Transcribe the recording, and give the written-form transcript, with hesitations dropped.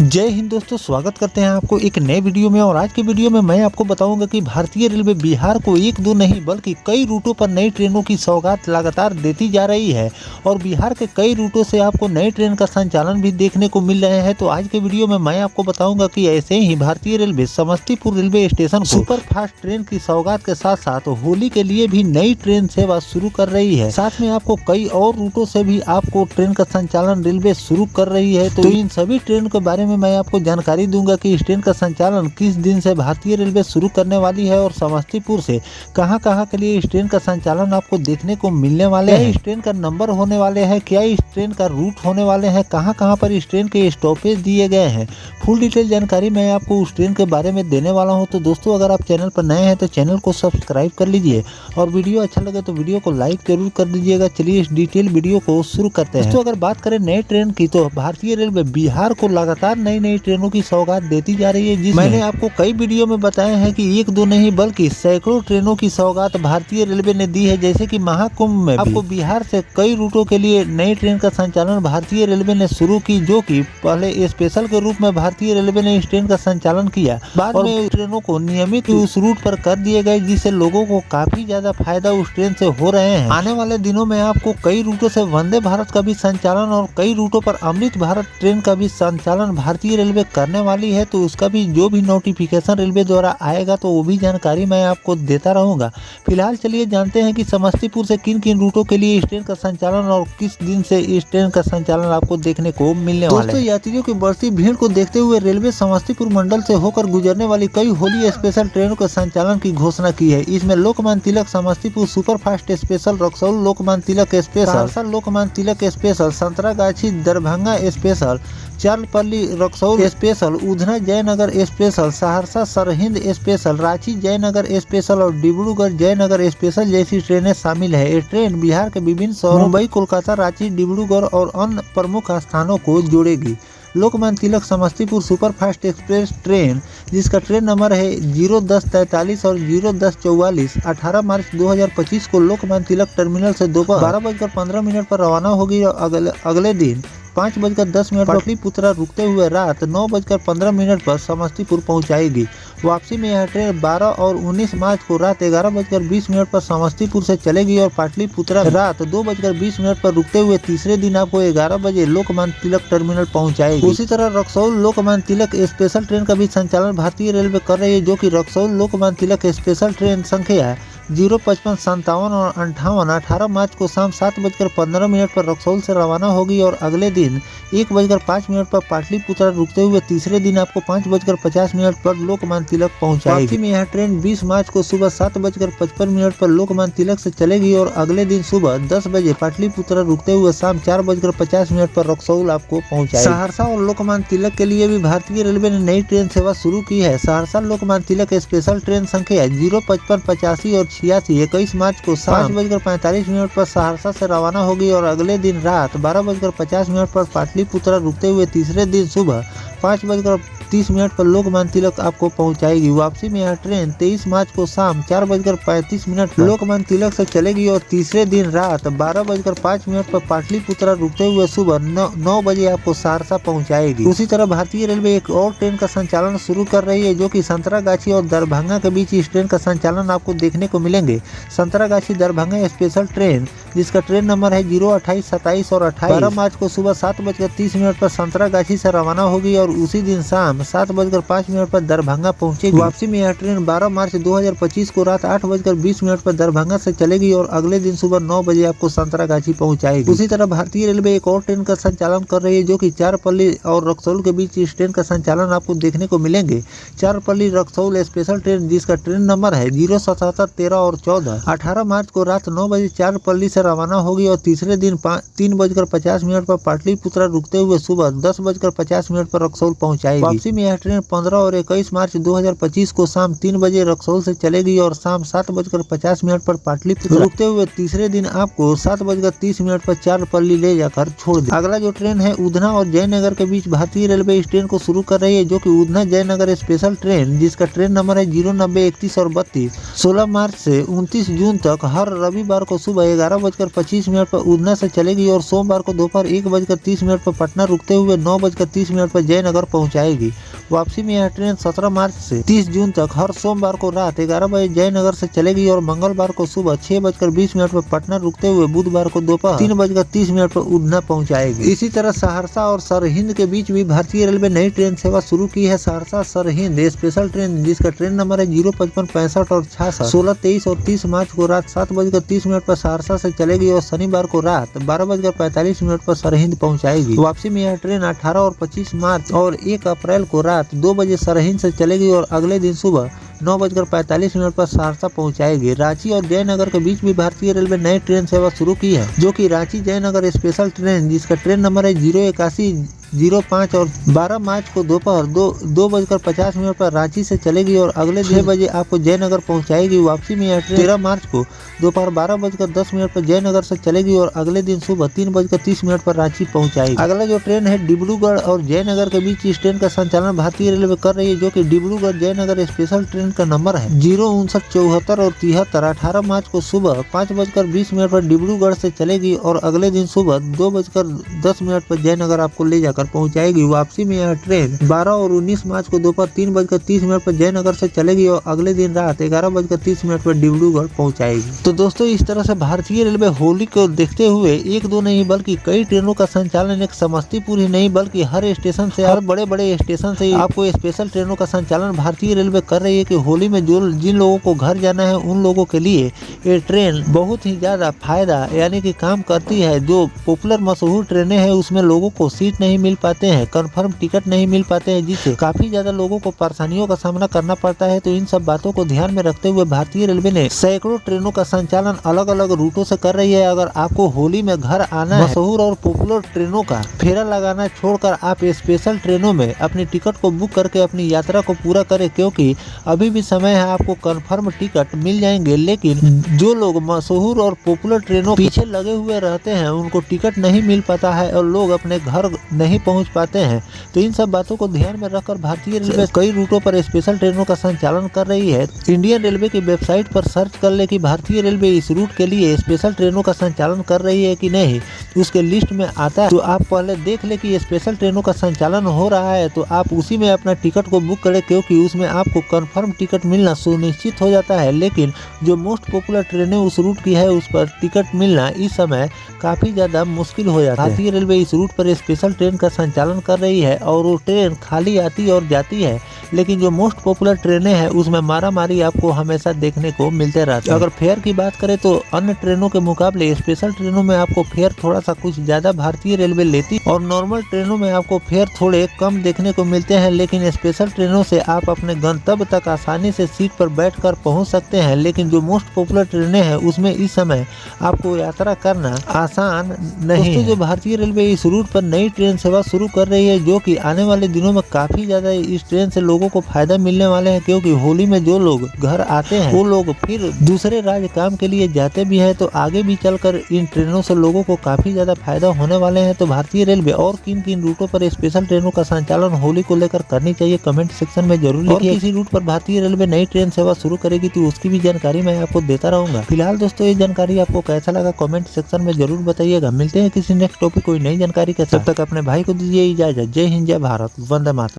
जय हिंद दोस्तों, स्वागत करते हैं आपको एक नए वीडियो में। और आज की वीडियो में मैं आपको बताऊंगा कि भारतीय रेलवे बिहार को एक दो नहीं बल्कि कई रूटों पर नई ट्रेनों की सौगात लगातार देती जा रही है और बिहार के कई रूटों से आपको नई ट्रेन का संचालन भी देखने को मिल रहे हैं। तो आज के वीडियो में मैं आपको बताऊंगा कि ऐसे ही भारतीय रेलवे समस्तीपुर रेलवे स्टेशन को सुपर फास्ट ट्रेन की सौगात के साथ साथ होली के लिए भी नई ट्रेन सेवा शुरू कर रही है। साथ में आपको कई और रूटों से भी आपको ट्रेन का संचालन रेलवे शुरू कर रही है। तो इन सभी ट्रेन के बारे में मैं आपको जानकारी दूंगा कि इस ट्रेन का संचालन किस दिन से भारतीय रेलवे शुरू करने वाली है और समस्तीपुर से कहां-कहां के लिए इस ट्रेन का संचालन आपको देखने को मिलने वाले हैं। इस ट्रेन का नंबर होने वाले हैं, क्या इस ट्रेन का रूट होने वाले हैं, कहां-कहां पर इस ट्रेन के स्टॉपेज दिए गए हैं। फुल डिटेल जानकारी मैं आपको उस ट्रेन के बारे में देने वाला हूं। तो दोस्तों, अगर आप चैनल पर नए हैं तो चैनल को सब्सक्राइब कर लीजिए और वीडियो अच्छा लगे तो वीडियो को लाइक जरूर कर दीजिएगा। चलिए इस डिटेल वीडियो को शुरू करते हैं। दोस्तों, अगर बात करें नए ट्रेन की तो भारतीय रेलवे बिहार को लगातार नई ट्रेनों की सौगात देती जा रही है, जिसमें मैंने आपको कई वीडियो में बताया है कि एक दो नहीं बल्कि सैकड़ों ट्रेनों की सौगात भारतीय रेलवे ने दी है। जैसे कि महाकुंभ में आपको बिहार से कई रूटों के लिए नई ट्रेन का संचालन भारतीय रेलवे ने शुरू की, जो कि पहले स्पेशल के रूप में भारतीय रेलवे ने इस ट्रेन का संचालन किया। बाद में ट्रेनों को नियमित उस रूट पर कर दिए गए, जिससे लोगों को काफी ज्यादा फायदा उस ट्रेन से हो रहे हैं। आने वाले दिनों में आपको कई रूटों से वंदे भारत का भी संचालन और कई रूटों पर अमृत भारत ट्रेन का भी संचालन भारतीय रेलवे करने वाली है। तो उसका भी जो भी नोटिफिकेशन रेलवे द्वारा आएगा तो वो भी जानकारी मैं आपको देता रहूंगा। फिलहाल चलिए जानते हैं कि समस्तीपुर से किन किन रूटों के लिए इस ट्रेन का संचालन और किस दिन से इस ट्रेन का संचालन आपको देखने को मिलने वाला है। दोस्तों, यात्रियों की बढ़ती भीड़ को देखते हुए रेलवे समस्तीपुर मंडल से होकर गुजरने वाली कई होली स्पेशल ट्रेनों के संचालन की घोषणा की है। इसमें Lokmanya Tilak Samastipur super fast special, Raxaul Lokmanya Tilak special, Saharsa Lokmanya Tilak special, Santragachi Darbhanga special, Charpalli Raxaul special, Udhna Jaynagar special, Saharsa Sirhind special, Ranchi Jaynagar special और डिब्रूगढ़ जयनगर स्पेशल जैसी ट्रेनें शामिल है। ये ट्रेन बिहार के विभिन्न शहरों मुंबई, कोलकाता, रांची, डिब्रूगढ़ और अन्य प्रमुख स्थानों को जोड़ेगी। Lokmanya Tilak Samastipur super fast express train, जिसका ट्रेन नंबर है 01043 और 01044, 18 मार्च 2025 को लोकमान्य तिलक टर्मिनल से दोपहर 12:15 पर रवाना होगी और अगले दिन 5:10 पर पाटलिपुत्रा रुकते हुए रात 9:15 पर समस्तीपुर पहुंचाएगी। वापसी में यह ट्रेन 12 और 19 मार्च को रात 11:20 पर समस्तीपुर से चलेगी और पाटलिपुत्रा रात 2:20 पर रुकते हुए तीसरे दिन आपको 11 बजे लोकमान्य तिलक टर्मिनल पहुंचाएगी। उसी तरह रक्सौल लोकमान्य तिलक स्पेशल ट्रेन का भी संचालन भारतीय रेलवे कर रही है, जो कि रक्सौल लोकमान्य तिलक स्पेशल ट्रेन संख्या 055 57 और 58 18 मार्च को शाम 7:15 पर रक्सौल से रवाना होगी और अगले दिन 1:05 पर पाटलिपुत्रा रुकते हुए तीसरे दिन आपको 5:50 पर लोकमान्य तिलक पहुंचाएगी। वापसी में यह ट्रेन 20 मार्च को सुबह 7:55 पर लोकमान्य तिलक से चलेगी और अगले दिन सुबह 10 बजे पाटलिपुत्रा रुकते हुए शाम 4:50 पर रक्सौल आपको पहुंचाएगी। सहरसा और लोकमान्य तिलक के लिए भी भारतीय रेलवे ने नई ट्रेन सेवा शुरू की है। सहरसा लोकमान्य तिलक स्पेशल ट्रेन संख्या 055 85 और 86 21 मार्च को 5:45 पर सहरसा से रवाना होगी और अगले दिन रात 12:50 पर पाटलिपुत्रा रुकते हुए तीसरे दिन सुबह 5:30 पर लोकमान्य तिलक आपको पहुंचाएगी। वापसी में यह ट्रेन 23 मार्च को शाम 4:35 पर लोकमान्य तिलक से चलेगी और तीसरे दिन रात 12:05 पर पाटलिपुत्रा रुकते हुए सुबह 9 बजे आपको सहरसा पहुंचाएगी। उसी तरह भारतीय रेलवे एक और ट्रेन का संचालन शुरू कर रही है, जो कि संतरागाछी और दरभंगा के बीच इस ट्रेन का संचालन आपको देखने को मिलेंगे। संतरागाछी दरभंगा स्पेशल ट्रेन, जिसका ट्रेन नंबर है 028 27 और 28, 12 मार्च को सुबह 7:30 पर संतरागाछी से रवाना होगी और उसी दिन शाम 7:05 पर दरभंगा पहुंचेगी। वापसी में यह ट्रेन 12 मार्च 2025 को रात 8:20 पर दरभंगा से चलेगी और अगले दिन सुबह 9 बजे आपको संतरागाछी पहुंचाएगी। उसी तरह भारतीय रेलवे एक और ट्रेन का संचालन कर रही है, जो कि चारपल्ली और रक्सौल के बीच इस ट्रेन का संचालन आपको देखने को मिलेंगे। चारपल्ली रक्सौल स्पेशल ट्रेन, जिसका ट्रेन नंबर है 077 13 और 14, 18 मार्च को रात 9 बजे चारपल्ली से रवाना होगी और तीसरे दिन 3:50 पर पाटलिपुत्रा रुकते हुए सुबह 10:50 पर रक्सौल पहुंचाएगी। वापसी में यह ट्रेन 15 और 21 मार्च 2025 को शाम 3 बजे रक्सौल से चलेगी और शाम 7:50 पर पाटलिपुत्र रुकते हुए तीसरे दिन आपको 7:30 पर चारपल्ली ले जाकर छोड़ दे। अगला जो ट्रेन है उधना और जयनगर के बीच भारतीय रेलवे इस ट्रेन को शुरू कर रही है, जो कि उधना जयनगर स्पेशल ट्रेन जिसका ट्रेन नंबर है 090, 31 और 32 16 मार्च से 29 जून तक हर रविवार को सुबह 11:25 पर उधना से चलेगी और सोमवार को दोपहर 1:30 पर पटना रुकते हुए 9:30 पर जयनगर पहुंचाएगी। वापसी में यह ट्रेन 17 मार्च से 30 जून तक हर सोमवार को रात 11 बजे जयनगर से चलेगी और मंगलवार को सुबह 6:20 पर पटना रुकते हुए बुधवार को दोपहर 3:30 पर उधना पहुंचाएगी। इसी तरह सहरसा और सरहिंद के बीच भी भारतीय रेलवे नई ट्रेन सेवा शुरू की है। सहरसा सरहिंद स्पेशल ट्रेन जिसका ट्रेन नंबर है 055, 65 और 66 16, 23 और 30 मार्च को रात 7:30 पर सहरसा से चलेगी और शनिवार को रात 12:45 पर सरहिंद पहुंचाएगी। वापसी में यह ट्रेन 18 और 25 मार्च और 1 अप्रैल को रात 2 बजे सरहिंद से चलेगी और अगले दिन सुबह 9:45 पर सहरसा पहुंचाएगी। रांची और जयनगर के बीच भी भारतीय रेलवे नई ट्रेन सेवा शुरू की है, जो कि रांची जयनगर स्पेशल ट्रेन जिसका ट्रेन नंबर है 081, 05 और 12 मार्च को दोपहर 2:50 पर रांची से चलेगी और अगले 6 बजे आपको जयनगर पहुंचाएगी। वापसी में यह ट्रेन 13 मार्च को दोपहर 12:10 पर जयनगर से चलेगी और अगले दिन सुबह 3:30 पर रांची पहुंचाएगी। अगला जो ट्रेन है डिब्रूगढ़ और जयनगर के बीच इस ट्रेन का संचालन भारतीय रेलवे कर रही है, जो कि डिब्रूगढ़ जयनगर स्पेशल ट्रेन का नंबर है 059, 74 और 73 18 मार्च को सुबह 5:20 पर डिब्रूगढ़ से चलेगी और अगले दिन सुबह 2:10 पर जयनगर आपको ले जाकर पहुंचाएगी। वापसी में यह ट्रेन 12 और 19 मार्च को दोपहर 3:30 पर जयनगर से चलेगी और अगले दिन रात 11:30 पर डिब्रूगढ़ पहुंचाएगी। तो दोस्तों इस तरह से भारतीय रेलवे होली को देखते हुए एक दो नहीं बल्कि कई ट्रेनों का संचालन, एक समस्तीपुर ही नहीं बल्कि हर स्टेशन से, हर बड़े बड़े स्टेशन से आपको स्पेशल ट्रेनों का संचालन भारतीय रेलवे कर रही है कि होली में जो जिन लोगों को घर जाना है उन लोगों के लिए ये ट्रेन बहुत ही ज्यादा फायदा यानी कि काम करती है। जो पॉपुलर मशहूर ट्रेनें हैं उसमें लोगों को सीट नहीं मिल पाते हैं, कंफर्म टिकट नहीं मिल पाते हैं, जिससे काफी ज्यादा लोगों को परेशानियों का सामना करना पड़ता है। तो इन सब बातों को ध्यान में रखते हुए भारतीय रेलवे ने सैकड़ों ट्रेनों का संचालन अलग अलग रूटों से कर रही है। अगर आपको होली में घर आना है, मशहूर और पॉपुलर ट्रेनों का फेरा लगाना छोड़कर आप स्पेशल ट्रेनों में अपनी टिकट को बुक करके अपनी यात्रा को पूरा करें, क्योंकि अभी भी समय है, आपको कंफर्म टिकट मिल जाएंगे। लेकिन जो लोग मशहूर और पॉपुलर ट्रेनों पीछे लगे हुए रहते हैं उनको टिकट नहीं मिल पाता है और लोग अपने घर नहीं पहुंच पाते हैं। तो इन सब बातों को ध्यान में रखकर भारतीय रेलवे कई रूटों पर स्पेशल ट्रेनों का संचालन कर रही है। इंडियन रेलवे की वेबसाइट पर सर्च कर ले कि भारतीय रेलवे इस रूट के लिए स्पेशल ट्रेनों का संचालन कर रही है कि नहीं, उसके लिस्ट में आता है तो आप पहले देख ले कि स्पेशल ट्रेनों का संचालन हो रहा है, तो आप उसी में अपना टिकट को बुक करें, क्योंकि उसमें आपको कंफर्म टिकट मिलना सुनिश्चित हो जाता है। लेकिन जो मोस्ट पॉपुलर ट्रेनें उस रूट की है उस पर टिकट मिलना इस समय काफ़ी ज़्यादा मुश्किल हो जाता है। भारतीय रेलवे इस रूट पर स्पेशल ट्रेन का संचालन कर रही है और वो ट्रेन खाली आती और जाती है, लेकिन जो मोस्ट पॉपुलर ट्रेनें हैं उसमें मारामारी आपको हमेशा देखने को मिलते रहते हैं। अगर फेयर की बात करें तो अन्य ट्रेनों के मुकाबले स्पेशल ट्रेनों में आपको फेयर थोड़ा सा कुछ ज़्यादा भारतीय रेलवे लेती और नॉर्मल ट्रेनों में आपको फेयर थोड़े कम देखने को मिलते हैं। लेकिन स्पेशल ट्रेनों से आप अपने गंतव्य तक आसानी से सीट पर बैठकर पहुंच सकते हैं। लेकिन जो मोस्ट पॉपुलर ट्रेनें हैं उसमें इस समय आपको यात्रा करना आसान नहीं है। जो भारतीय रेलवे इस रूट पर नई ट्रेन सेवा शुरू कर रही है, जो कि आने वाले दिनों में काफ़ी ज़्यादा इस ट्रेन से लोगों को फायदा मिलने वाले हैं, क्योंकि होली में जो लोग घर आते हैं वो लोग फिर दूसरे राज्य काम के लिए जाते भी हैं, तो आगे भी चलकर इन ट्रेनों से लोगों को काफ़ी ज़्यादा फायदा होने वाले हैं। तो भारतीय रेलवे और किन किन रूटों पर स्पेशल ट्रेनों का संचालन होली को लेकर करनी चाहिए कमेंट सेक्शन में जरूर लिखिए। किसी रूट पर भारतीय रेलवे नई ट्रेन सेवा शुरू करेगी तो उसकी भी जानकारी मैं आपको देता रहूंगा। फिलहाल दोस्तों ये जानकारी आपको कैसा लगा कमेंट सेक्शन में जरूर बताइएगा। मिलते हैं किसी नेक्स्ट टॉपिक कोई नई जानकारी के साथ, तब तक अपने भाई को दीजिए इजाजत। जय हिंद, जय भारत, वंदे मातरम।